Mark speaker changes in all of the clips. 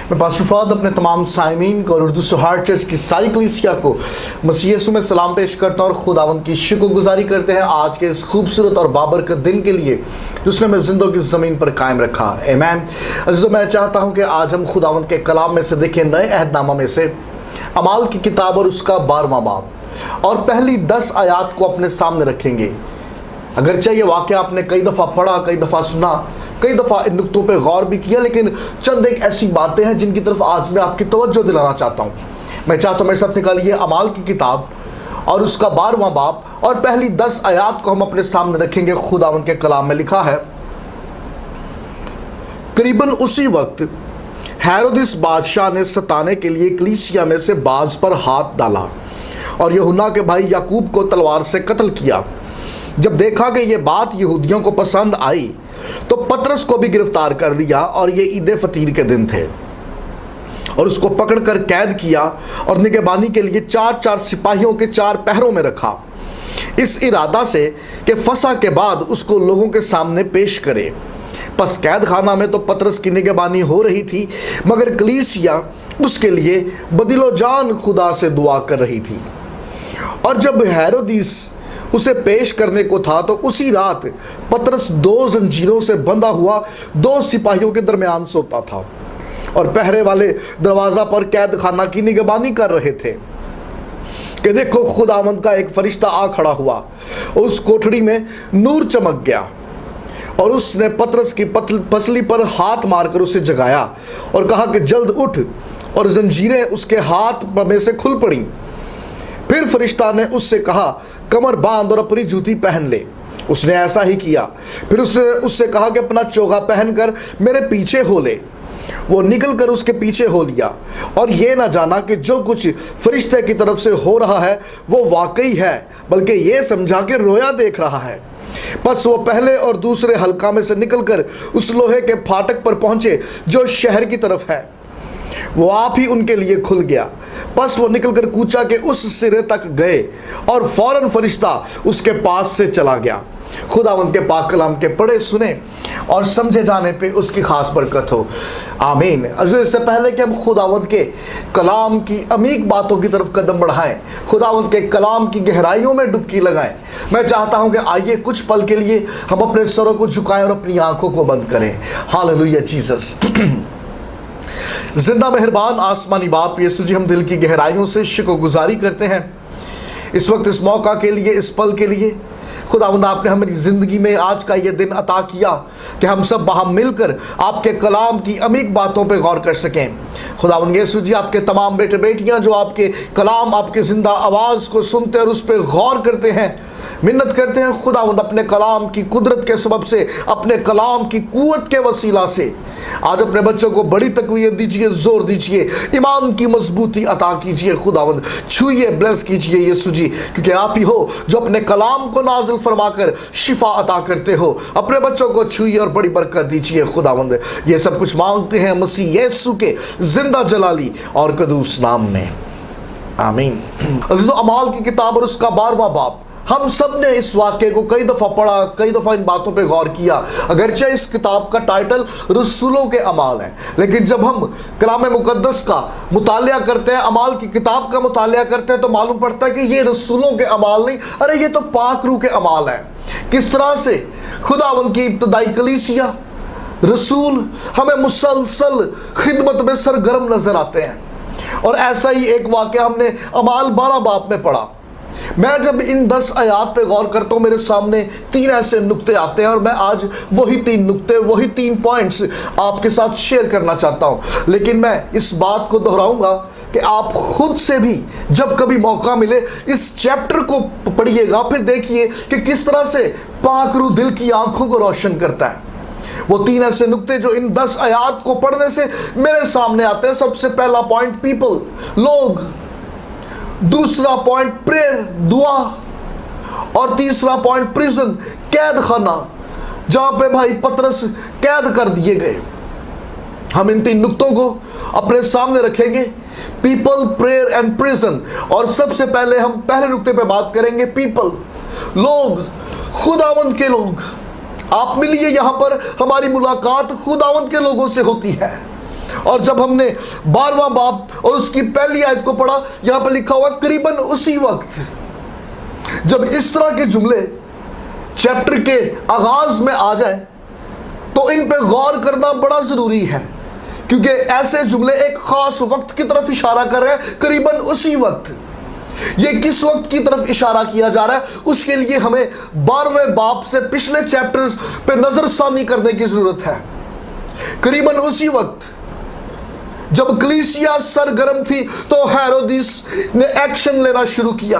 Speaker 1: मैं पास्टर फवाद अपने तमाम साइमीन को और उर्दू सुहार चर्च की सारी कलीसिया को मसीह यीशु में सलाम पेश करता हूँ और खुदावंद की शुक्रगुजारी करते हैं आज के इस खूबसूरत और बाबरकत दिन के लिए जिसने हमें जिंदगी की ज़मीन पर कायम रखा। आमीन। अज़ीज़ों, मैं चाहता हूँ कि आज हम खुदावंद के कलाम में से देखें, नए अहदनामा में से अमाल की किताब और उसका 12वां बाब और पहली 10 आयात को अपने सामने रखेंगे। अगरचे ये वाक़या आपने कई दफ़ा पढ़ा, कई दफ़ा सुना, कई दफ़ा इन नुक्तों पे गौर भी किया, लेकिन चंद एक ऐसी बातें हैं जिनकी तरफ आज मैं आपकी तवज्जो दिलाना चाहता हूँ। मैं चाहता हूँ मेरे साथ निकालिए अमाल की किताब और उसका 12वां बाब और पहली 10 आयात को हम अपने सामने रखेंगे। खुदावंद के कलाम में लिखा है, करीबन उसी वक्त हेरोदिस बादशाह ने सताने के लिए कलीसिया में से बाज पर हाथ डाला और यूहन्ना के भाई याकूब को तलवार से कत्ल किया। जब देखा कि ये बात यहूदियों को पसंद आई तो पतरस को भी गिरफ्तार कर लिया और ये ईद फतीर के दिन थे और उसको पकड़कर कैद किया और निगहबानी के लिए 4-4 सिपाहियों के 4 पहरों में रखा, इस इरादा से कि फसा के बाद उसको लोगों के सामने पेश करे। बस कैद खाना में तो पतरस की निगहबानी हो रही थी, मगर कलीसिया उसके लिए बदिलो जान खुदा से दुआ कर रही थी। और जब हेरोदिस उसे पेश करने को था तो उसी रात पतरस 2 जंजीरों से बंधा हुआ 2 सिपाहियों के दरमियान सोता था और पहरे वाले दरवाज़ा पर कैद खाना की निगहबानी कर रहे थे कि देखो खुदावंद का एक फरिश्ता आ खड़ा हुआ और उस कोठरी में नूर चमक गया और उसने पतरस की पसली पर हाथ मारकर उसे जगाया और कहा कि जल्द उठ, और जंजीरें उसके हाथ में से खुल पड़ी। फिर फरिश्ता ने उससे कहा, कमर बांध और अपनी जूती पहन ले। उसने ऐसा ही किया। फिर उसने उससे कहा कि अपना चोगा पहनकर मेरे पीछे हो ले। वो निकल कर उसके पीछे हो लिया और ये ना जाना कि जो कुछ फरिश्ते की तरफ से हो रहा है वो वाकई है, बल्कि ये समझा कि रोया देख रहा है। बस वो पहले और दूसरे हल्का में से निकलकर उस लोहे के फाटक पर पहुंचे जो शहर की तरफ है। वो आप ही उनके लिए खुल गया। बस वो निकलकर कूचा के उस सिरे तक गए और फौरन फरिश्ता उसके पास से चला गया। खुदावंद के पाक कलाम के पढ़े सुने और समझे जाने पे उसकी खास बरकत हो। आमीन। इससे पहले कि हम खुदावंद के कलाम की अमीक बातों की तरफ कदम बढ़ाएं, खुदावंद के कलाम की गहराइयों में डुबकी लगाएं, मैं चाहता हूं कि आइए कुछ पल के लिए हम अपने सरों को झुकाएं और अपनी आंखों को बंद करें। Hallelujah Jesus. जिंदा मेहरबान आसमानी बाप यीशु जी, हम दिल की गहराइयों से शुक्रगुजारी करते हैं इस वक्त, इस मौका के लिए, इस पल के लिए। खुदावंद, आपने हमारी ज़िंदगी में आज का ये दिन अता किया कि हम सब वहाँ मिलकर आपके कलाम की अमीक बातों पे गौर कर सकें। खुदावंद यीशु जी, आपके तमाम बेटे बेटियाँ जो आपके कलाम, आपके ज़िंदा आवाज़ को सुनते और उस पर गौर करते हैं, मिन्नत करते हैं खुदावंद, अपने कलाम की कुदरत के सबब से, अपने कलाम की कुव्वत के वसीला से आज अपने बच्चों को बड़ी तकवीत दीजिए, जोर दीजिए, ईमान की मजबूती अता कीजिए। खुदावंद छुइए, ब्लेस कीजिए यीशु जी, क्योंकि आप ही हो जो अपने कलाम को नाजिल फरमाकर शिफा अता करते हो। अपने बच्चों को छुइए और बड़ी बरकत दीजिए खुदावंद। ये सब कुछ मांगते हैं मसीह यीशु के जिंदा जलाली और कदूस नाम में, आमीन। अज़ीज़ों, अमाल की किताब और उसका 12वां बाब, हम सब ने इस वाक़े को कई दफ़ा पढ़ा, कई दफ़ा इन बातों पे गौर किया। अगरचे इस किताब का टाइटल रसूलों के अमाल है, लेकिन जब हम कलाम मुक़द्दस का मुतालिया करते हैं, अमाल की किताब का मुतालिया करते हैं, तो मालूम पड़ता है कि ये रसूलों के अमाल नहीं, अरे ये तो पाक रूह के अमाल हैं। किस तरह से खुदावंद की इब्तदाई कलीसिया, रसूल हमें मुसलसल खिदमत में सरगर्म नज़र आते हैं। और ऐसा ही एक वाक़या हमने अमाल 12 बाब में पढ़ा। मैं जब इन 10 आयात पे गौर करता हूँ, मेरे सामने 3 ऐसे नुक्ते आते हैं और मैं आज वही 3 नुक्ते, वही 3 पॉइंट्स आपके साथ शेयर करना चाहता हूँ। लेकिन मैं इस बात को दोहराऊंगा कि आप खुद से भी जब कभी मौका मिले इस चैप्टर को पढ़िएगा, फिर देखिए कि किस तरह से पाक रूह दिल की आंखों को रोशन करता है। वो 3 ऐसे नुक्ते जो इन 10 आयात को पढ़ने से मेरे सामने आते हैं। सबसे पहला पॉइंट पीपल, लोग। दूसरा पॉइंट प्रेयर, दुआ। और तीसरा पॉइंट प्रिजन, कैद खाना, जहां पे भाई पतरस कैद कर दिए गए। हम इन 3 नुक्तों को अपने सामने रखेंगे, पीपल, प्रेयर एंड प्रिजन। और सबसे पहले हम पहले नुक्ते पे बात करेंगे, पीपल, लोग, खुदावंद के लोग। आप मिलिए, यहाँ पर हमारी मुलाकात खुदावंद के लोगों से होती है और जब हमने 12वां बाब और उसकी पहली आयत को पढ़ा, यहां पर लिखा हुआ करीबन उसी वक्त। जब इस तरह के जुमले चैप्टर के आगाज में आ जाए तो इन पे गौर करना बड़ा जरूरी है, क्योंकि ऐसे जुमले एक खास वक्त की तरफ इशारा कर रहे हैं, करीबन उसी वक्त। ये किस वक्त की तरफ इशारा किया जा रहा है, उसके लिए हमें 12वें बाब से पिछले चैप्टर्स पे नजरसानी करने की जरूरत है। करीबन उसी वक्त जब कलीसिया सरगर्म थी तो हेरोदिस ने एक्शन लेना शुरू किया।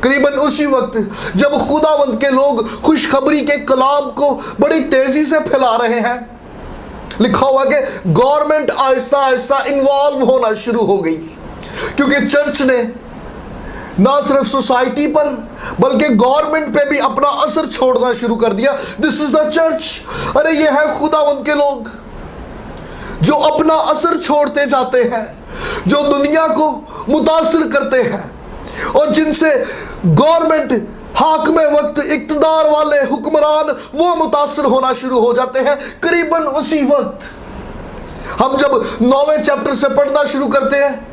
Speaker 1: करीबन उसी वक्त जब खुदावंद के लोग खुशखबरी के कलाम को बड़ी तेजी से फैला रहे हैं, लिखा हुआ कि गवर्नमेंट आहिस्ता आहिस्ता इन्वॉल्व होना शुरू हो गई, क्योंकि चर्च ने ना सिर्फ सोसाइटी पर बल्कि गवर्नमेंट पे भी अपना असर छोड़ना शुरू कर दिया। This is the church. अरे ये है खुदावंद के लोग जो अपना असर छोड़ते जाते हैं, जो दुनिया को मुतासिर करते हैं और जिनसे गवर्नमेंट, हाकिम वक्त, इक्तदार वाले हुक्मरान वो मुतासिर होना शुरू हो जाते हैं। करीबन उसी वक्त हम जब 9वें चैप्टर से पढ़ना शुरू करते हैं,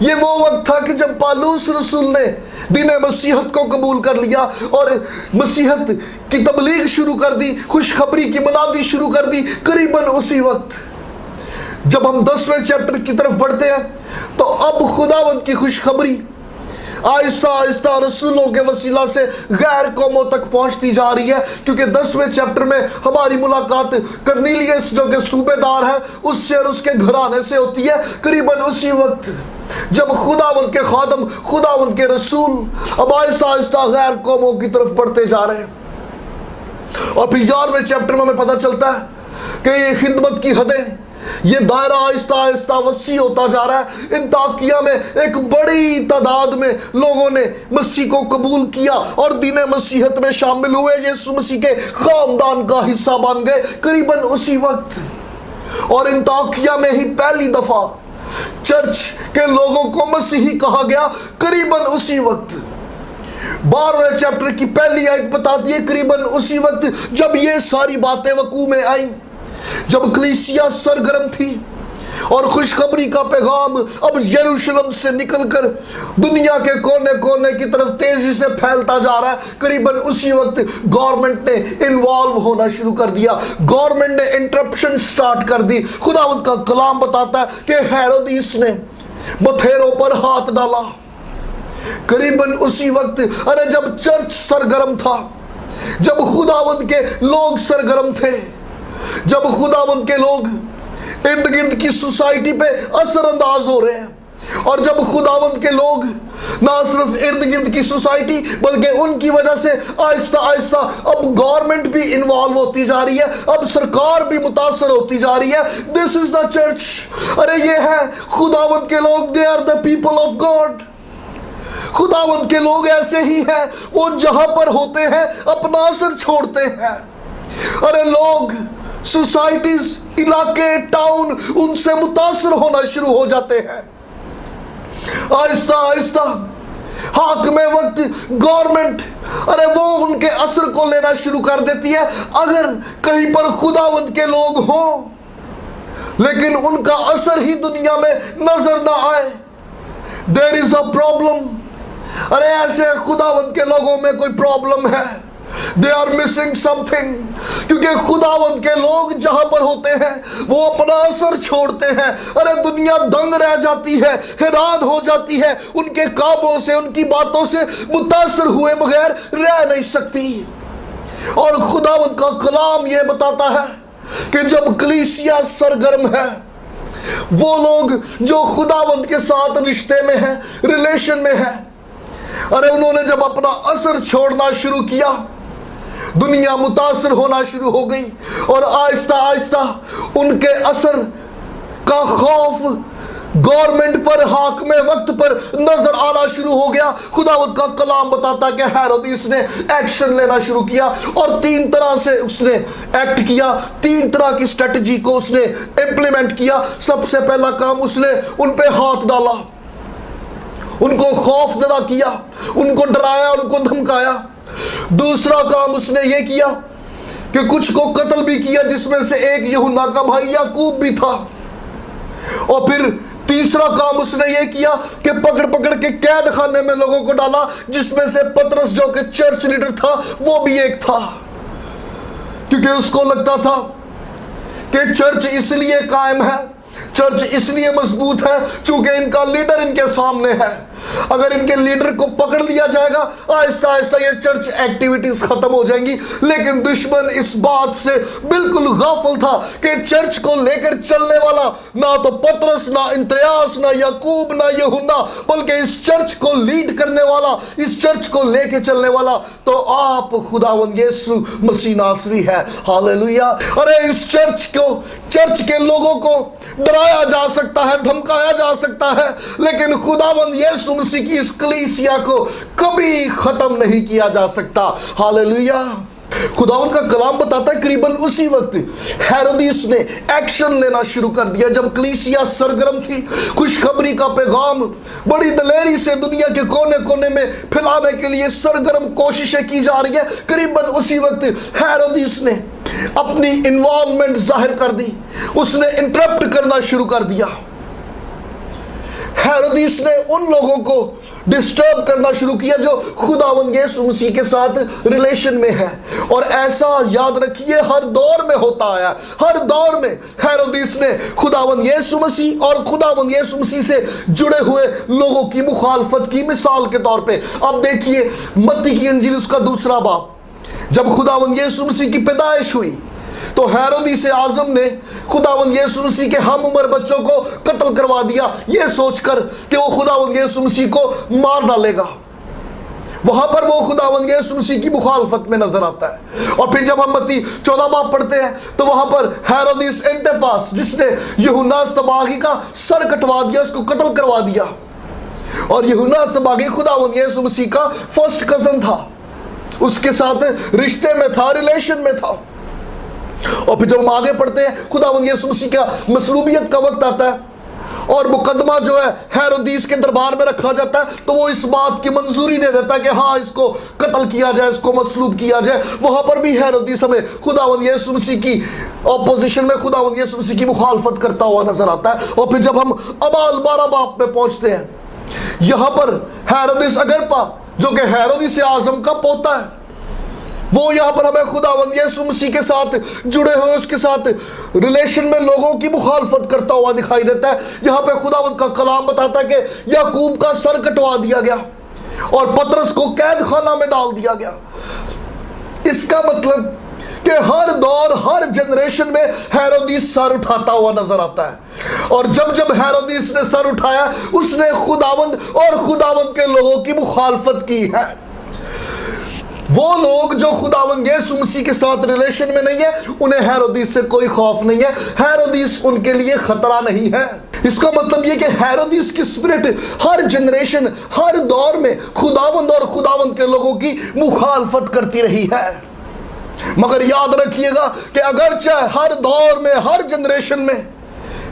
Speaker 1: ये वो वक्त था कि जब पालूस रसूल ने दीन मसीहत को कबूल कर लिया और मसीहत की तबलीग शुरू कर दी, खुशखबरी की मनादी शुरू कर दी। करीबन उसी वक्त जब हम 10वें चैप्टर की तरफ बढ़ते हैं तो अब खुदावंद की खुशखबरी आहिस्ता आहिस्ता रसूलों के वसीला से गैर कौमों तक पहुंचती जा रही है, क्योंकि 10वें चैप्टर में हमारी मुलाकात करनीलियस जो कि सूबेदार है उससे और उसके घराने से होती है। करीबन उसी वक्त जब खुदावंद के खादम, खुदावंद के रसूल अब आहिस्ता आहिस्ता गैर कौमों की तरफ बढ़ते जा रहे हैं। और फिर 11वें चैप्टर में हमें पता चलता है कि ये खिदमत की हदें, ये दायरा आहिस्ता आहिस्ता वसी होता जा रहा है। अंताकिया में एक बड़ी तादाद में लोगों ने मसीह को कबूल किया और दीन मसीहत में शामिल हुए, यीशु मसीह के खानदान का हिस्सा बन गए। करीबन उसी वक्त और अंताकिया में ही पहली दफा चर्च के लोगों को मसीही कहा गया। करीबन उसी वक्त 12वें चैप्टर की पहली आयत बताती है, करीबन उसी वक्त जब ये सारी बातें वकूअ में आई, जब कलीसिया सरगर्म थी और खुशखबरी का पैगाम अब यरूशलेम से निकलकर दुनिया के कोने कोने की तरफ तेजी से फैलता जा रहा है। करीबन उसी वक्त गवर्नमेंट ने इन्वॉल्व होना शुरू कर दिया, गवर्नमेंट ने इंटरप्शन स्टार्ट कर दी। खुदावंद का कलाम बताता है कि हेरोदिस ने बथेरों पर हाथ डाला। करीबन उसी वक्त, अरे जब चर्च सरगर्म था, जब खुदावंद के लोग सरगर्म थे, जब खुदावंद के लोग इर्द गिर्द की सोसाइटी पे असरअंदाज हो रहे हैं, और जब खुदावंद के लोग ना सिर्फ इर्द गिर्द की सोसाइटी बल्कि उनकी वजह से आहिस्ता आहिस्ता अब गवर्नमेंट भी इन्वॉल्व होती जा रही है, अब सरकार भी मुतासर होती जा रही है। This is the church. अरे ये है खुदावंद के लोग, they are the people of God. खुदावंद के लोग ऐसे ही हैं, वो जहां पर होते हैं अपना असर छोड़ते हैं। अरे लोग, सोसाइटीज, इलाके, टाउन उनसे मुतासर होना शुरू हो जाते हैं। आहिस्ता आहिस्ता हाकिम वक्त, गवर्नमेंट, अरे वो उनके असर को लेना शुरू कर देती है। अगर कहीं पर खुदावंद के लोग हों लेकिन उनका असर ही दुनिया में नजर ना आए, देयर इज अ प्रॉब्लम। अरे ऐसे खुदावंद के लोगों में कोई प्रॉब्लम है, दे आर मिसिंग समथिंग। क्योंकि खुदावंद के लोग जहां पर होते हैं वो अपना असर छोड़ते हैं। अरे दुनिया दंग रह जाती है, हैरान हो जाती है, उनके कामों से, उनकी बातों से मुतासर हुए बगैर रह नहीं सकती। और खुदावंद का कलाम यह बताता है कि जब कलीसिया सरगर्म है, वो लोग जो खुदावंद के साथ रिश्ते में है, रिलेशन में है, अरे उन्होंने जब अपना असर छोड़ना शुरू किया, दुनिया मुतासर होना शुरू हो गई और आहिस्ता आहिस्ता उनके असर का खौफ गवर्नमेंट पर, हाकिम वक्त पर नजर आना शुरू हो गया। खुदावंद का कलाम बताता है कि हेरोदिस ने एक्शन लेना शुरू किया और 3 तरह से उसने एक्ट किया, 3 तरह की स्ट्रेटजी को उसने इंप्लीमेंट किया। सबसे पहला काम, उसने उन पे हाथ डाला, उनको खौफ ज़दा किया, उनको डराया, उनको धमकाया। दूसरा काम उसने ये किया कि कुछ को कत्ल भी किया, जिसमें से एक यूहन्ना का भाई याकूब भी था। और फिर तीसरा काम उसने ये किया कि पकड़ पकड़ के कैद खाने में लोगों को डाला, जिसमें से पतरस जो कि चर्च लीडर था वो भी एक था, क्योंकि उसको लगता था कि चर्च इसलिए कायम है, चर्च इसलिए मजबूत है क्योंकि इनका लीडर इनके सामने है। अगर इनके लीडर को पकड़ लिया जाएगा, आहिस्ता आहिस्ता ये चर्च एक्टिविटीज खत्म हो जाएंगी। लेकिन दुश्मन इस बात से बिल्कुल गाफिल था कि चर्च को लेकर चलने वाला ना तो पतरस, ना इंद्रियास, ना याकूब, ना यूहन्ना, बल्कि इस चर्च को लीड करने वाला, इस चर्च को लेकर चलने वाला तो आप खुदावंद यीशु मसीह नासरी है। हालेलुया। अरे इस चर्च को, चर्च के लोगों को डराया जा सकता है, धमकाया जा सकता है, लेकिन खुदावंद यीशु मसीह की इस कलीसिया को कभी खत्म नहीं किया जा सकता। हालेलुया। खुदावंद का कलाम बताता है करीबन उसी वक्त हेरोदिस ने एक्शन लेना शुरू कर दिया, जब कलीसिया सरगर्म थी। खुशखबरी का पैगाम बड़ी दलेरी से दुनिया के कोने कोने में फैलाने के लिए सरगर्म कोशिशें की जा रही है। करीबन उसी वक्त हेरोदिस ने अपनी इन्वॉल्वमेंट जाहिर कर दी, उसने इंटरप्ट करना शुरू कर दिया। हेरोदिस ने उन लोगों को डिस्टर्ब करना शुरू किया जो खुदावंद यीशु मसीह के साथ रिलेशन में है। और ऐसा याद रखिए हर दौर में होता आया, हर दौर में हेरोदिस ने खुदावंद यीशु मसीह और खुदावंद यीशु मसीह से जुड़े हुए लोगों की मुखालफत की। मिसाल के तौर पे अब देखिए मत्ती की इंजील उसका 2 बाब, जब खुदावंद यीशु मसीह की पैदाइश हुई तो हेरोदिस आज़म ने खुदावंद यीशु मसीह के हम उम्र बच्चों को कत्ल करवा दिया, यह सोचकर कि वो खुदावंद यीशु मसीह को मार डालेगा। वहां पर वो खुदावंद यीशु मसीह की मुखालफत में नजर आता है। और फिर जब हम मत्ती 14 बाब पढ़ते हैं तो वहां पर हेरोदिस एंटिपास, जिसने यूहन्ना अस्तबागी का सर कटवा दिया, उसको कत्ल करवा दिया। और यूहन्ना अस्तबागी खुदावंद यीशु मसीह का फर्स्ट कजन था, उसके साथ रिश्ते में था, रिलेशन में था। और फिर जब हम आगे पढ़ते हैं खुदावंद यीशु मसीह का मसलूबियत का वक्त आता है और मुकदमा जो है हेरोदिस के दरबार में रखा जाता है, तो वो इस बात की मंजूरी दे देता है कि हाँ इसको कत्ल किया जाए, इसको मसलूब किया जाए। वहां पर भी हेरोदिस हमें खुदावंद यीशु मसीह की ऑपोजिशन में, खुदावंद यीशु मसीह की मुखालफत करता हुआ नजर आता है। और फिर जब हम अमाल 12 बाब में पहुंचते हैं, यहां पर हेरोदिस अगरपा जो कि हेरोदिस आज़म का पोता है, वो यहां पर हमें खुदावंद यीशु मसीह के साथ जुड़े हुए, उसके साथ रिलेशन में लोगों की मुखालफत करता हुआ दिखाई देता है। यहां पे खुदावंद का कलाम बताता है कि याकूब का सर कटवा दिया गया और पतरस को कैद खाना में डाल दिया गया। इसका मतलब कि हर दौर, हर जनरेशन में हेरोदिस सर उठाता हुआ नजर आता है। और जब जब हेरोदिस ने सर उठाया, उसने खुदावंद और खुदावंद के लोगों की मुखालफत की है। वो लोग जो खुदावंद यीशु मसीह के साथ रिलेशन में नहीं है, उन्हें हेरोदिस से कोई खौफ नहीं है, हेरोदिस उनके लिए खतरा नहीं है। इसका मतलब यह कि हेरोदिस की स्पिरिट हर जनरेशन, हर दौर में खुदावंद और खुदावंद के लोगों की मुखालफत करती रही है। मगर याद रखिएगा कि अगरचे हर दौर में, हर जनरेशन में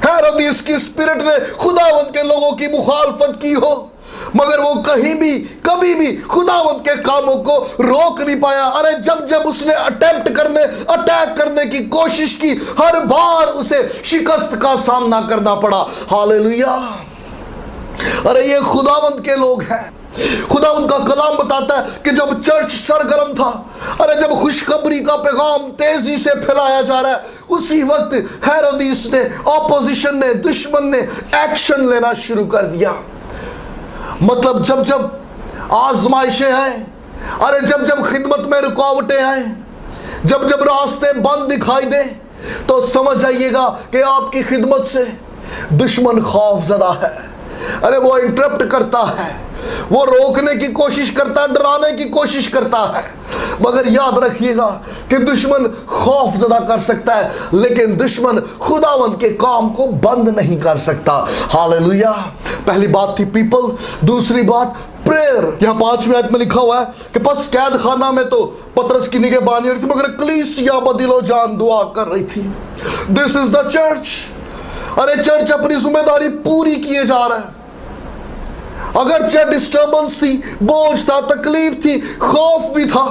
Speaker 1: हेरोदिस की स्पिरिट ने खुदावंद के लोगों की मुखालफत की हो, मगर वो कहीं भी, कभी भी खुदावंद के कामों को रोक नहीं पाया। अरे जब जब उसने अटैक करने की कोशिश की, हर बार उसे शिकस्त का सामना करना पड़ा। हालेलुया। अरे ये खुदावंद के लोग हैं। खुदावंद का कलाम बताता है कि जब चर्च सरगर्म था, अरे जब खुशखबरी का पैगाम तेजी से फैलाया जा रहा है, उसी वक्त हेरोदिस ने, ऑपोजिशन ने, दुश्मन ने एक्शन लेना शुरू कर दिया। मतलब जब जब आजमाइशें आए, अरे जब जब खिदमत में रुकावटें आए, जब जब रास्ते बंद दिखाई दे, तो समझ आइएगा कि आपकी खिदमत से दुश्मन खौफजदा है। अरे वो इंटरप्ट करता है, वो रोकने की कोशिश करता है, डराने की कोशिश करता है। मगर याद रखिएगा कि दुश्मन खौफजदा कर सकता है, लेकिन दुश्मन खुदावंद के काम को बंद नहीं कर सकता। हालेलुया। पहली बात थी पीपल, दूसरी बात प्रेयर। यहाँ 5वें आयत में लिखा हुआ है कि बस कैद खाना में तो पतरस की निगहबानी हो रही थी, मगर कलीसिया बदिलो जान दुआ कर रही थी। This is the church. अरे चर्च अपनी जिम्मेदारी पूरी किए जा रहा है। अगरचे डिस्टर्बेंस थी, बोझ था, तकलीफ थी, खौफ भी था,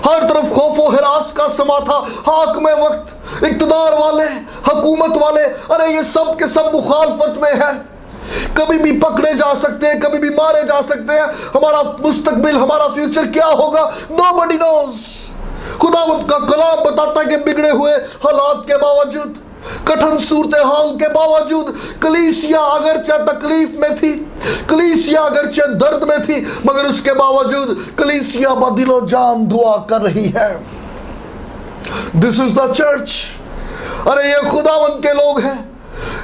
Speaker 1: हर तरफ खौफ व हिरास का समा था। हाकिम वक्त इक़्तिदार वाले, हुकूमत वाले, अरे ये सब के सब मुखालफत में है। कभी भी पकड़े जा सकते हैं, कभी भी मारे जा सकते हैं। हमारा मुस्तकबिल, हमारा फ्यूचर क्या होगा, नोबडी नोज। खुदावंद का कलाम बताता है कि बिगड़े हुए हालात के बावजूद, कठिन सूरत हाल के बावजूद, कलीसिया अगरचे तकलीफ में थी, कलीसिया अगरचे दर्द में थी, मगर उसके बावजूद कलीसिया बदिलो जान दुआ कर रही है। This is the church. अरे ये खुदावंद के लोग हैं,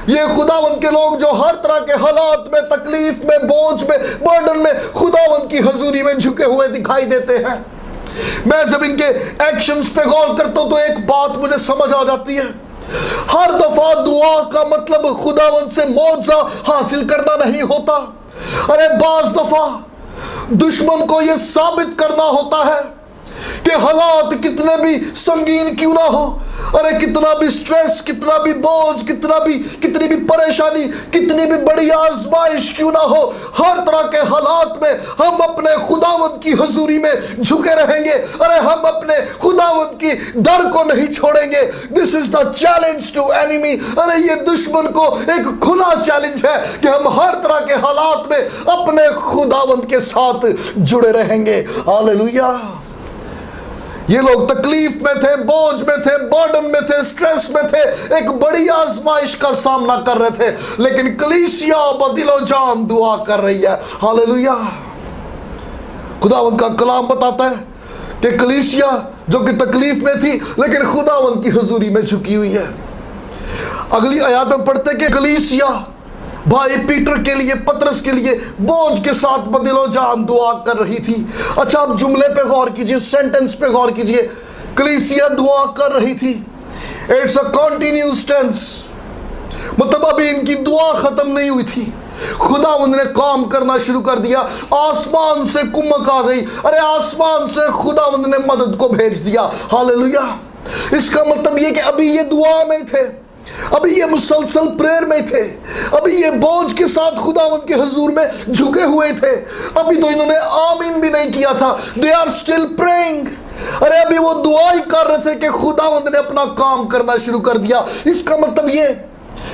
Speaker 1: ये खुदावंद के लोग जो हर तरह के हालात में, तकलीफ में, बोझ में, बर्डन में खुदावंद की हजूरी में झुके हुए दिखाई देते हैं। मैं जब इनके एक्शंस पे गौर करता हूं तो एक बात मुझे समझ आ जाती है। हर दफा दुआ का मतलब खुदावंद से मौजा हासिल करना नहीं होता। अरे बाज दफा दुश्मन को यह साबित करना होता है कि हालात कितने भी संगीन क्यों ना हो, अरे कितना भी स्ट्रेस, कितना भी बोझ, कितनी भी परेशानी, कितनी भी बड़ी आजमाइश क्यों ना हो, हर तरह के हालात में हम अपने खुदावंद की हुजूरी में झुके रहेंगे। अरे हम अपने खुदावंद की दर को नहीं छोड़ेंगे। This is the challenge to enemy. अरे ये दुश्मन को एक खुला चैलेंज है कि हम हर तरह के हालात में अपने खुदावंद के साथ जुड़े रहेंगे। हालेलुया। ये लोग तकलीफ में थे, बोझ में थे, बर्डन में थे, स्ट्रेस में थे, एक बड़ी आजमाइश का सामना कर रहे थे, लेकिन कलीसिया बदिलो जान दुआ कर रही है। हालेलुया। खुदावंद का कलाम बताता है कि कलीसिया जो कि तकलीफ में थी लेकिन खुदावंद की हुजूरी में झुकी हुई है। अगली आयत में पढ़ते कि कलीसिया भाई पीटर के लिए, पतरस के लिए बोझ के साथ बदिलो जान दुआ कर रही थी। अच्छा, अब जुमले पे गौर कीजिए, सेंटेंस पे गौर कीजिए। कलीसिया दुआ कर रही थी, इट्स अ कंटिन्यूअस टेंस, मतलब अभी इनकी दुआ खत्म नहीं हुई थी। खुदावंद ने काम करना शुरू कर दिया। आसमान से कुमक आ गई। अरे आसमान से खुदावंद ने मदद को भेज दिया। हालेलुया। इसका मतलब ये कि अभी ये दुआ में थे, अभी ये मुसलसल प्रेयर में थे, अभी ये बोझ के साथ खुदावंद के हुजूर में झुके हुए थे। अभी तो इन्होंने आमीन भी नहीं किया था। They are still praying. अरे अभी वो दुआ ही कर रहे थे कि खुदावंद ने अपना काम करना शुरू कर दिया। इसका मतलब ये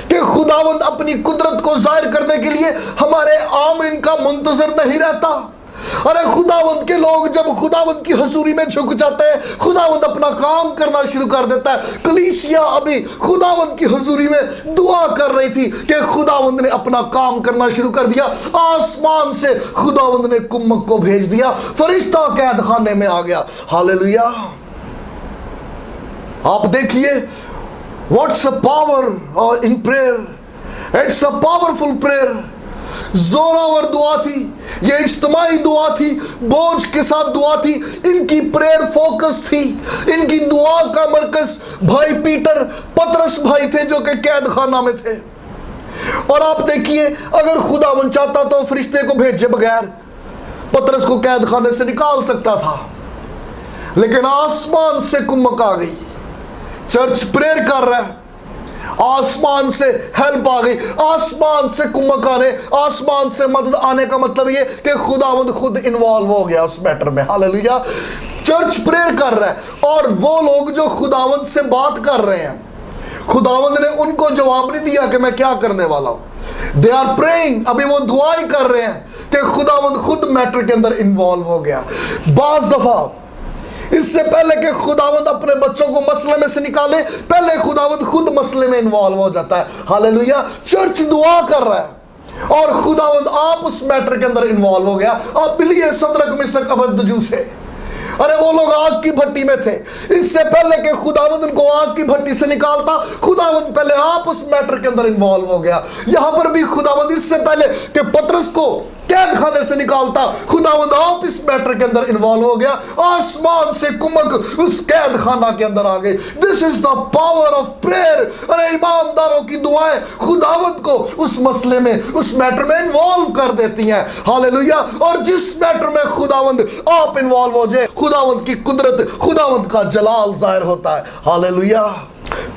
Speaker 1: कि खुदावंद अपनी कुदरत को जाहिर करने के लिए हमारे आमीन का मुंतजर नहीं रहता। अरे खुदावंद के लोग जब खुदावंद की हुजूरी में झुक जाते हैं, खुदावंद अपना काम करना शुरू कर देता है। कलीसिया अभी खुदावंद की हुजूरी में दुआ कर रही थी कि खुदावंद ने अपना काम करना शुरू कर दिया। आसमान से खुदावंद ने कुम्मक को भेज दिया, फरिश्ता कैद खाने में आ गया। हालेलुया। आप देखिए, what's a power in prayer. It's a powerful prayer. Zorawar दुआ थी, ये इज्तिमाई दुआ थी, बोझ के साथ दुआ थी। इनकी प्रेयर फोकस थी। इनकी दुआ का मरकज भाई पीटर, पतरस भाई थे जो कि कैद खाना में थे। और आप देखिए, अगर खुदावंद चाहता तो फरिश्ते को भेजे बगैर पतरस को कैद खाने से निकाल सकता था, लेकिन आसमान से कुम्मक आ गई। चर्च प्रेयर कर रहा है, आसमान से हेल्प आ गई, आसमान से कुम्मक आने, आसमान से मदद आने का मतलब ये कि खुदावंद खुद इन्वॉल्व हो गया उस मैटर में। हालेलुया। चर्च प्रेयर कर रहा है और वो लोग जो खुदावंद से बात कर रहे हैं, खुदावंद ने उनको जवाब नहीं दिया कि मैं क्या करने वाला हूं। They are praying. अभी वो दुआ ही कर रहे हैं कि खुदावंद खुद मैटर के अंदर इन्वॉल्व हो गया। बाज दफा इससे पहले कि खुदावंद अपने बच्चों को मसले में से निकाले, पहले खुदावंद खुद मसले में इन्वॉल्व हो जाता है। हालेलुया। चर्च दुआ कर रहा है और खुदावंद आप उस मैटर के अंदर इन्वॉल्व हो गया। आप मिलिए सदरक मिसक अबदजू से। अरे वो लोग आग की भट्टी में थे। इससे पहले कि खुदावंद उनको आग की भट्टी से निकालता, खुदावंद पहले आप उस मैटर के अंदर इन्वॉल्व हो गया। यहां पर भी खुदावंद इससे पहले कि पतरस को कैद खाने से निकालता, खुदावंद आप इस मैटर के अंदर इन्वॉल्व हो गया। आसमान से कुमक उस कैद खाना के अंदर आ गई। This is the power of prayer. अरे ईमानदारों की दुआएं खुदावंद को उस मसले में, उस मैटर में इन्वॉल्व कर देती हैं। हालेलुया। और जिस मैटर में खुदावंद आप इन्वॉल्व हो जाए, खुदावंद की कुदरत, खुदावंद का जलाल जाहिर होता है। हालेलुया।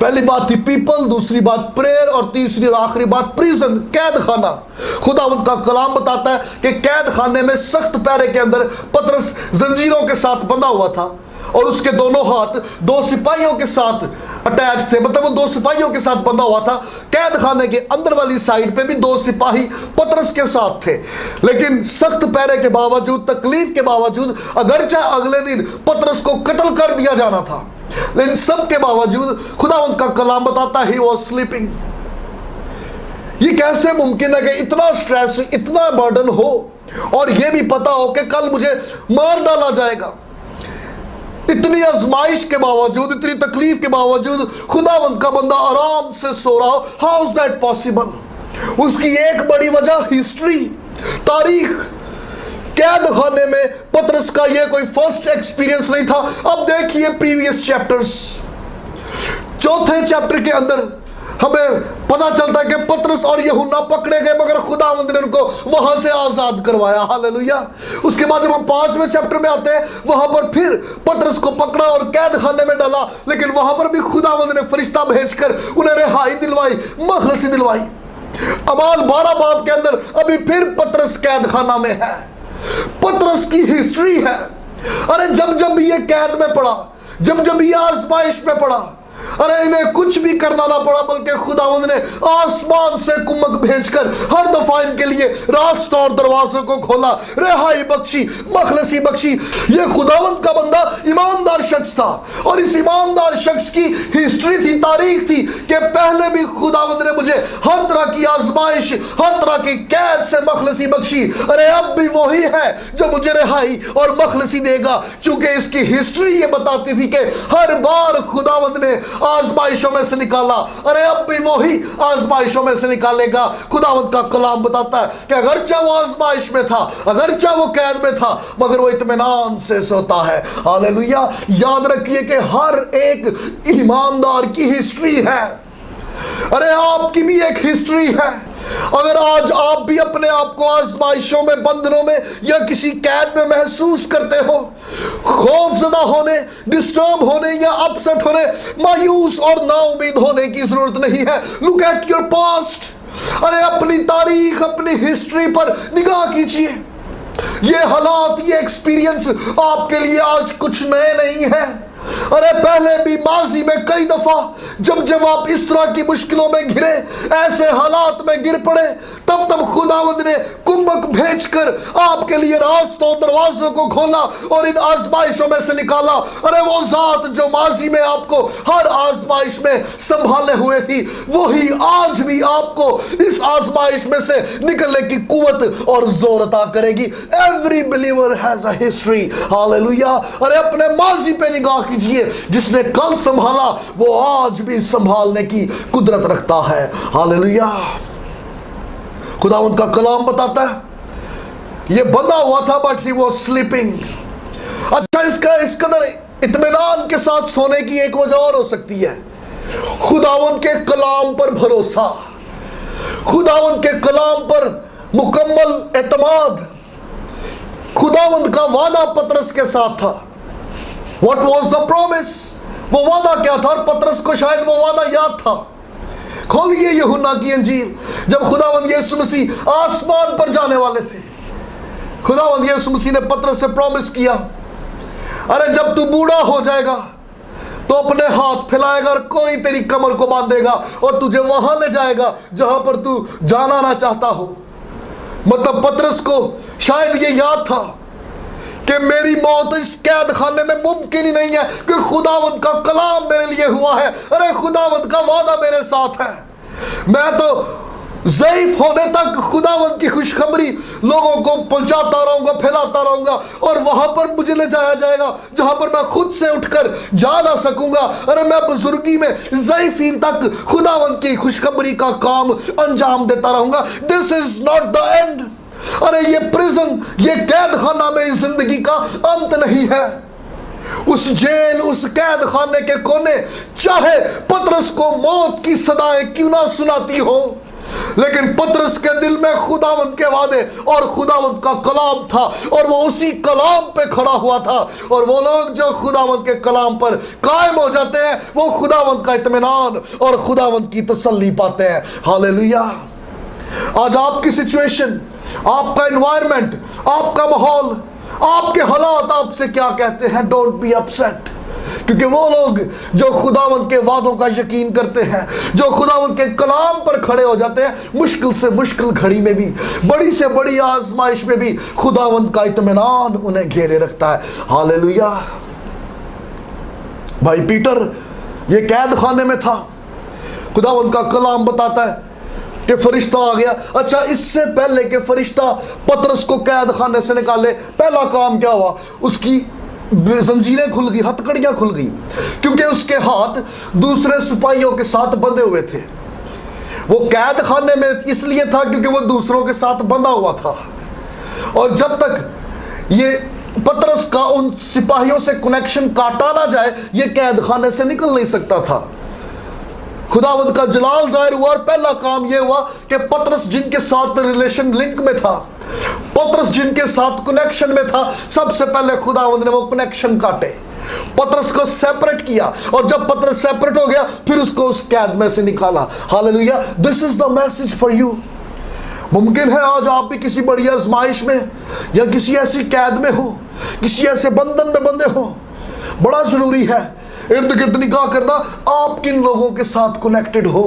Speaker 1: पहली बात थी पीपल, दूसरी बात प्रेयर और तीसरी और आखिरी बात प्रिजन, कैद खाना। खुदावंद का कलाम बताता है कि कैद खाने में सख्त पैरे के अंदर पतरस जंजीरों के साथ बंधा हुआ था और उसके दोनों हाथ दो सिपाहियों के साथ अटैच थे, मतलब वो दो सिपाहियों के साथ बंधा हुआ था। कैद खाने के अंदर वाली साइड पे भी दो सिपाही पतरस के साथ थे। लेकिन सख्त पहरे के बावजूद, तकलीफ के बावजूद, अगरचे अगले दिन पतरस को कत्ल कर दिया जाना था, लेकिन सब के बावजूद खुदावंद का कलाम बताता है, ही वाज स्लीपिंग। ये कैसे मुमकिन है कि इतना स्ट्रेस, इतना बर्डन हो और ये भी पता हो कि कल मुझे मार डाला जाएगा। इतनी आजमाइश के बावजूद, इतनी तकलीफ के बावजूद खुदावंद का बंदा आराम से सो रहा हो। How is that possible? उसकी एक बड़ी वजह हिस्ट्री, तारीख। कैद खाने में पतरस का यह कोई फर्स्ट एक्सपीरियंस नहीं था। अब देखिए प्रीवियस चैप्टर्स, चौथे चैप्टर के अंदर हमें पता चलता है कि पतरस और यूहन्ना पकड़े गए, मगर खुदावंद ने उनको वहां से आजाद करवाया। हालेलुया। उसके बाद जब हम 5वें चैप्टर में आते हैं, वहां पर फिर पतरस को पकड़ा और कैद खाने में डाला, लेकिन वहां पर भी खुदावंद ने फरिश्ता भेजकर उन्हें रिहाई दिलवाई, मखलसी दिलवाई। अमाल 12 बाब के अंदर अभी फिर पतरस कैद खाना में है। पतरस की हिस्ट्री है। अरे जब जब ये कैद में पड़ा, जब जब ये आजमाइश में पड़ा, अरे इन्हें कुछ भी करना ना पड़ा, बल्कि खुदावंद ने आसमान से कुमक भेजकर हर दफा इनके लिए रास्ता और दरवाजों को खोला, रिहाई बख्शी, मखलसी बख्शी। ये खुदावंद का बंदा ईमानदार शख्स था, और इस ईमानदार शख्स की हिस्ट्री थी, तारीख थी कि पहले भी खुदावंद ने मुझे हर तरह की आजमाइश, हर तरह की कैद से मखलसी बख्शी। अरे अब भी वही है जो मुझे रिहाई और मखलसी देगा, चूंकि इसकी हिस्ट्री ये बताती थी कि हर बार खुदावंद ने आजमाइशों में से निकाला। अरे अब भी वही आजमाइशों में से निकालेगा। खुदावंद का कलाम बताता है कि अगरचे वो आजमाइश में था, अगरचे वो कैद में था, मगर वो इत्मीनान से सोता है। हालेलुया। याद रखिए कि हर एक ईमानदार की हिस्ट्री है। अरे आपकी भी एक हिस्ट्री है। अगर आज आप भी अपने आप को आजमाइशों में, बंधनों में या किसी कैद में महसूस करते हो, खौफजदा होने, डिस्टर्ब होने या अपसेट होने, मायूस और नाउमीद होने की जरूरत नहीं है। Look at your past. अरे अपनी तारीख, अपनी हिस्ट्री पर निगाह कीजिए। ये हालात, ये एक्सपीरियंस आपके लिए आज कुछ नए नहीं है। अरे पहले भी माजी में कई दफा जब जब आप इस तरह की मुश्किलों में घिरे, ऐसे हालात में गिर पड़े, तब तब खुदावंद ने कुम्मक भेजकर आपके लिए रास्तों, दरवाजों को खोला और इन आजमाइशों में से निकाला। अरे वो जात जो माजी में आपको हर आजमाइश में संभाले हुए थी, वही आज भी आपको इस आजमाइश में से निकलने की कुव्वत और जोर अता करेगी। Every believer has a history. Hallelujah. अरे अपने माजी पे निगाह कीजिए। जिसने कल संभाला वो आज भी संभालने की कुदरत रखता है। हालेलुया। खुदावंद का कलाम बताता है ये बंधा हुआ था, बट ही वाज स्लीपिंग। अच्छा, इसका इस कदर इत्मीनान के साथ सोने की एक वजह और हो सकती है, खुदावंद के कलाम पर भरोसा, खुदावंद के कलाम पर मुकम्मल एतमाद। खुदावंद का वादा पतरस के साथ था। What was the promise? वो वादा क्या था? और पतरस को शायद वो वादा याद था। खोलिए यूहन्ना की इंजील। जब खुदावंद यीशु मसीह आसमान पर जाने वाले थे, खुदावंद यीशु मसीह ने पतरस से प्रॉमिस किया, अरे जब तू बूढ़ा हो जाएगा तो अपने हाथ फैलाएगा और कोई तेरी कमर को बांधेगा और तुझे वहां ले जाएगा जहां पर तू जाना ना चाहता हो। मतलब पतरस को शायद ये याद था कि मेरी मौत इस कैद खाने में मुमकिन ही नहीं है, कि खुदावंद का कलाम मेरे लिए हुआ है। अरे खुदावंद का वादा मेरे साथ है। मैं तो ज़ईफ होने तक खुदावंद की खुशखबरी लोगों को पहुंचाता रहूंगा, फैलाता रहूंगा, और वहां पर मुझे ले जाया जाएगा जहां पर मैं खुद से उठकर जा ना सकूंगा। अरे मैं बुजुर्गी में ज़ईफीन तक खुदावंद की खुशखबरी का काम अंजाम देता रहूंगा। This is not the end. अरे ये प्रिजन, ये कैद खाना मेरी जिंदगी का अंत नहीं है। उस जेल, उस कैद खाने के कोने चाहे पतरस को मौत की सदाएं क्यों ना सुनाती हो, लेकिन पतरस के दिल में खुदावंद के वादे और खुदावंद का कलाम था, और वो उसी कलाम पे खड़ा हुआ था। और वो लोग जो खुदावंद के कलाम पर कायम हो जाते हैं, वो खुदावंद का इत्मीनान और खुदावंद की तसल्ली पाते हैं। हालेलुया। आज आपकी सिचुएशन, आपका एनवायरमेंट, आपका माहौल, आपके हालात आपसे क्या कहते हैं? Don't be upset. क्योंकि वो लोग जो खुदावंद के वादों का यकीन करते हैं, जो खुदावंद के कलाम पर खड़े हो जाते हैं, मुश्किल से मुश्किल घड़ी में भी, बड़ी से बड़ी आजमाइश में भी खुदावंद का इत्मीनान उन्हें घेरे रखता है। हालेलुया। भाई पीटर ये कैद खाने में था, खुदावंद का कलाम बताता है कि फरिश्ता आ गया। अच्छा, इससे पहले कि फरिश्ता पतरस को कैद खाने से निकाले, पहला काम क्या हुआ? उसकी जंजीरें खुल गई, हथकड़ियां खुल गई, क्योंकि उसके हाथ दूसरे सिपाहियों के साथ बंधे हुए थे। वो कैद खाने में इसलिए था क्योंकि वो दूसरों के साथ बंधा हुआ था, और जब तक ये पतरस का उन सिपाहियों से कनेक्शन काटा ना जाए, ये कैद खाने से निकल नहीं सकता था। खुदावंद का जलाल जाहिर हुआ, और पहला काम यह हुआ कि पतरस जिनके साथ रिलेशन लिंक में था, पतरस जिनके साथ कनेक्शन में था, सबसे पहले खुदावंद ने वो कनेक्शन काटे, पतरस को सेपरेट किया, और जब पतरस सेपरेट हो गया फिर उसको उस कैद में से निकाला। Hallelujah. This is the message for you. मुमकिन है आज आप भी किसी बड़ी आजमाइश में या किसी ऐसी कैद में हो, किसी ऐसे बंधन में बंधे हो। बड़ा जरूरी है इर्द गिर्द निगाह करना, आप किन लोगों के साथ कनेक्टेड हो।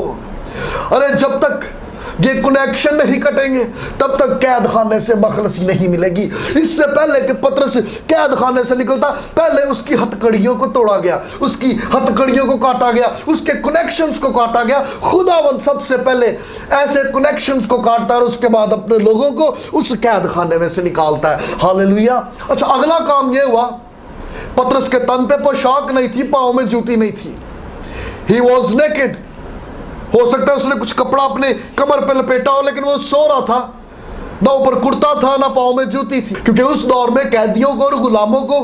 Speaker 1: अरे जब तक ये कनेक्शन नहीं कटेंगे तब तक कैद खाने से मखलसी नहीं मिलेगी। इससे पहले कि पतरस कैद खाने से निकलता, पहले उसकी हथकड़ियों को तोड़ा गया, उसकी हथकड़ियों को काटा गया, उसके कनेक्शंस को काटा गया। खुदावंद सबसे पहले ऐसे कनेक्शंस को काटता है और उसके बाद अपने लोगों को उस कैद खाने में से निकालता है। हालेलुया। अच्छा, अगला काम यह हुआ, पतरस के तन पे पोशाक नहीं थी, पांव में जूती नहीं थी। He was naked. हो सकता है उसने कुछ कपड़ा अपने कमर पे लपेटा हो, लेकिन वो सो रहा था, ना ऊपर कुर्ता था ना पांव में जूती थी, क्योंकि उस दौर में कैदियों को और गुलामों को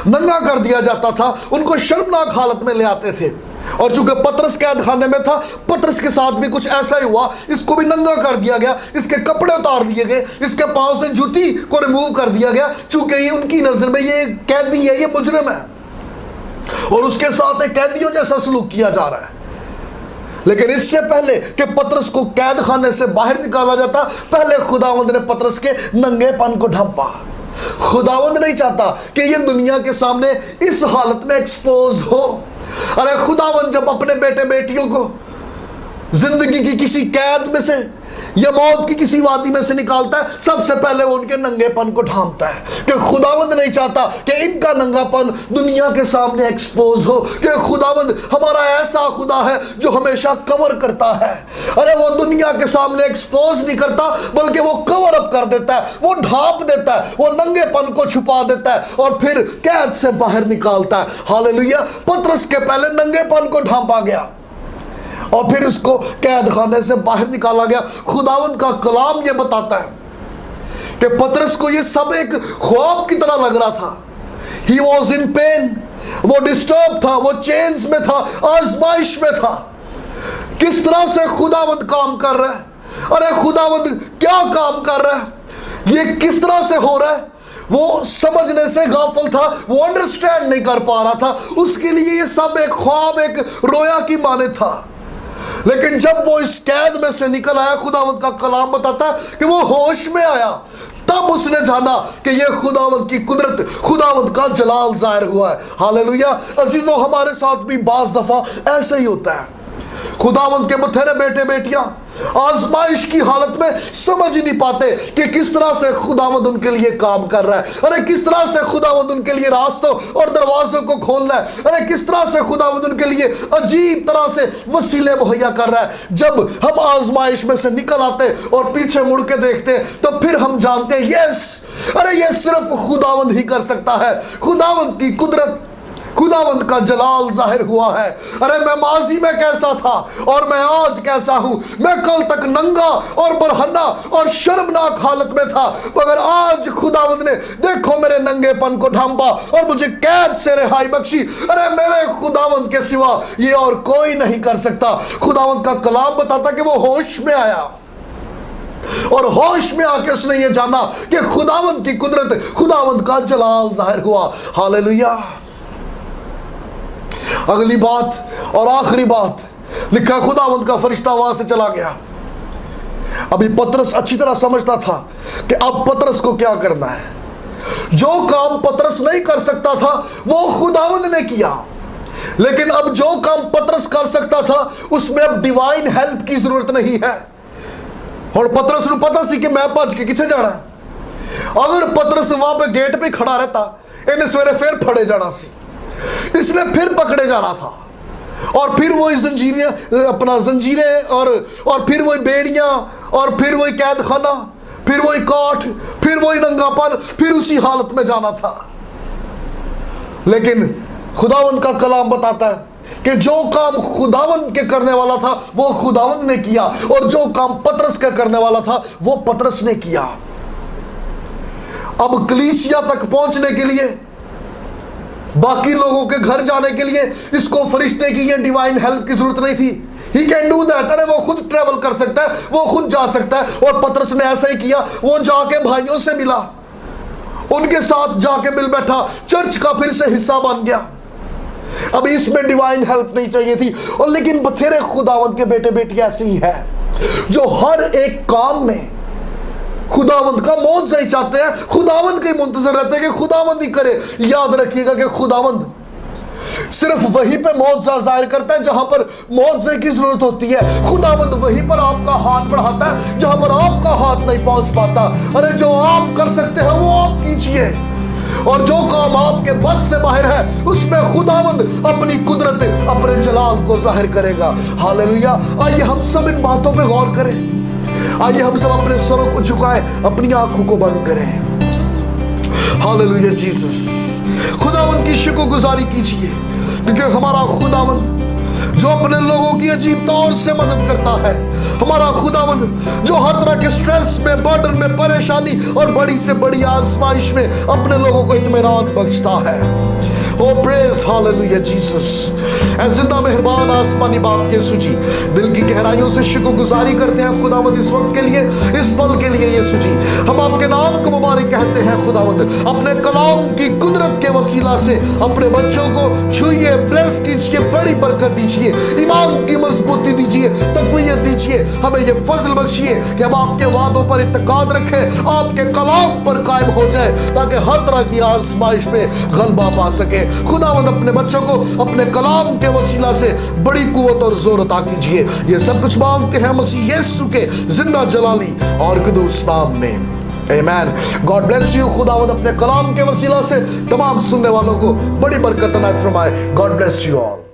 Speaker 1: नंगा कर दिया जाता था, उनको शर्मनाक हालत में ले आते थे। और चूंकि पतरस कैद खाने में था, पतरस के साथ भी कुछ ऐसा ही हुआ, इसको भी नंगा कर दिया गया, इसके कपड़े उतार दिए गए, इसके पांव से जूती को रिमूव कर दिया गया, चूंकि ये उनकी नजर में ये कैदी है, ये मुजरिम है, और उसके साथ एक कैदियों जैसा सलूक किया जा रहा है। लेकिन इससे पहले कि पतरस को कैद खाने से बाहर निकाला जाता, पहले खुदावंद ने पतरस के नंगेपन को ढांपा। खुदावंद नहीं चाहता कि ये दुनिया के सामने इस हालत में एक्सपोज हो। अरे खुदावंद जब अपने बेटे बेटियों को जिंदगी की किसी कैद में से या मौत की किसी वादी में से निकालता है, सबसे पहले वो उनके नंगेपन को ढांपता है, कि खुदावंद नहीं चाहता कि इनका नंगापन दुनिया के सामने एक्सपोज हो, कि खुदावंद हमारा ऐसा खुदा है जो हमेशा कवर करता है। अरे वो दुनिया के सामने एक्सपोज नहीं करता, बल्कि वो कवर अप कर देता है, वो ढांप देता है, वो नंगेपन को छुपा देता है और फिर कैद से बाहर निकालता है। हालेलुया। पतरस के पहले नंगेपन को ढांपा गया और फिर उसको कैद खाने से बाहर निकाला गया। खुदावंद का कलाम ये बताता है कि पतरस को ये सब एक ख्वाब की तरह लग रहा था। ही वॉज इन पेन, वो डिस्टर्ब था, वो चेंज में था, आजमाइश में था। किस तरह से खुदावंद काम कर रहा है, अरे खुदावंद क्या काम कर रहा है, ये किस तरह से हो रहा है, वो समझने से गाफिल था, वो अंडरस्टैंड नहीं कर पा रहा था। उसके लिए ये सब एक ख्वाब, एक रोया की माने था। लेकिन जब वो इस कैद में से निकल आया, खुदावंद का कलाम बताता है कि वो होश में आया, तब उसने जाना कि ये खुदावंद की कुदरत, खुदावंद का जलाल जाहिर हुआ है। हालेलुया। अजीजों, हमारे साथ भी बाज दफा ऐसे ही होता है। खुदावंद के बथेरे बेटे बेटियां आजमाइश की हालत में समझ ही नहीं पाते कि किस तरह से खुदावंद उनके लिए काम कर रहा है। अरे किस तरह से खुदावंद उनके लिए रास्तों और दरवाजों को खोल रहा है। अरे किस तरह से खुदावंद उनके लिए अजीब तरह से वसीले मुहैया कर रहा है। जब हम आजमाइश में से निकल आते और पीछे मुड़ के देखते तो फिर हम जानते हैं, यस, अरे ये सिर्फ खुदावंद ही कर सकता है। खुदावंद की कुदरत, खुदावंद का जलाल जाहिर हुआ है। अरे मैं माजी में कैसा था और मैं आज कैसा हूं। मैं कल तक नंगा और बरहना और शर्मनाक हालत में था, मगर आज खुदावंद ने देखो मेरे नंगेपन को ढांपा और मुझे कैद से रिहाई बख्शी। अरे मेरे खुदावंद के सिवा ये और कोई नहीं कर सकता। खुदावंद का कलाम बताता कि वो होश में आया और होश में आके उसने ये जाना कि खुदावंद की कुदरत, खुदावंद का जलाल जाहिर हुआ। हालेलुया। अगली बात और आखिरी बात लिखा, खुदावंद का फरिश्ता वहां से चला गया। अभी पतरस अच्छी तरह समझता था कि अब पतरस को क्या करना है। जो काम पतरस नहीं कर सकता था वो खुदावंद ने किया। लेकिन अब जो काम पतरस कर सकता था उसमें अब डिवाइन हेल्प की जरूरत नहीं है। और पतरस को पता सी कि मैं भज के किथे जाना है। अगर पतरस वहां पे गेट पे खड़ा रहता, इन्हें सवेरे फिर फड़े जाना सी, इसलिए फिर पकड़े जाना था, और फिर वही जंजीरें और फिर वही बेड़ियां, और फिर वही कैद खाना, फिर वही काठ, फिर वही नंगापन, फिर उसी हालत में जाना था। लेकिन खुदावंद का कलाम बताता है कि जो काम खुदावंद के करने वाला था वो खुदावंद ने किया, और जो काम पतरस का करने वाला था वो पतरस ने किया। अब कलीसिया तक पहुंचने के लिए, बाकी लोगों के घर जाने के लिए इसको फरिश्ते की या डिवाइन हेल्प की जरूरत नहीं थी। He can do that. अरे वो खुद ट्रेवल कर सकता है, वो खुद जा सकता है, और पतरस ने ऐसा ही किया। वो जाके भाइयों से मिला, उनके साथ जाके मिल बैठा, चर्च का फिर से हिस्सा बन गया। अब इसमें डिवाइन हेल्प नहीं चाहिए थी। और लेकिन बथेरे खुदावंद के बेटे बेटी ऐसे ही है जो हर एक काम में खुदावंद का मौजज़ा ही चाहते हैं, खुदावंद के मुंतजर रहते हैं कि खुदावंद ही करे। याद रखिएगा कि खुदावंद सिर्फ वहीं पे मौजज़ा जाहिर करता है जहां पर मौजज़े की जरूरत होती है। खुदावंद वहीं पर आपका हाथ बढ़ाता है जहां पर आपका हाथ नहीं पहुंच पाता। अरे जो आप कर सकते हैं वो आप कीजिए, और जो काम आपके बस से बाहर है उसमें खुदावंद अपनी कुदरत, अपने जलाल को जाहिर करेगा। हालेलुया। आइए हम सब इन बातों पे गौर करें। आइए हम सब अपने सरों को झुकाएं, अपनी आंखों को बंद करें। Hallelujah Jesus. खुदावंद की शुक्रगुजारी कीजिए, क्योंकि हमारा खुदावंद जो अपने लोगों की अजीब तौर से मदद करता है, हमारा खुदावंद जो हर तरह के स्ट्रेस में, बर्डन में, परेशानी और बड़ी से बड़ी आजमाइश में अपने लोगों को इत्मीनान बख्शता है। ओ प्रेज हालेलुया जीसस। ऐ जिंदा मेहरबान आसमानी बाप के सुजी, दिल की गहराइयों से शुक्रगुजारी करते हैं खुदावंद इस वक्त के लिए, इस पल के लिए। यीशु जी, हम आपके नाम को मुबारक कहते हैं खुदावंद। अपने कलाम की कुदरत के वसीला से अपने बच्चों को छुइए, ब्लेस कीजिए, बड़ी बरकत दीजिए, ईमान की मजबूती दीजिए, तकवीयत दीजिए। हमें ये फजल बख्शिए कि हम आपके वादों पर इत्तेकाद रखें, आपके कलाम पर कायम हो जाए, ताकि हर तरह की आजमाइश में गलबा पा सके। खुदावंद अपने बच्चों को अपने कलाम के वसीला से बड़ी कुव्वत और जोर अता कीजिए। ये सब कुछ मांगते हैं मसीह यीशु के जिंदा जलाली और कुदूस नाम में, आमीन। God bless you. खुदावंद अपने कलाम के वसीला से तमाम सुनने वालों को बड़ी बरकत अनायत फरमाए। God bless you all.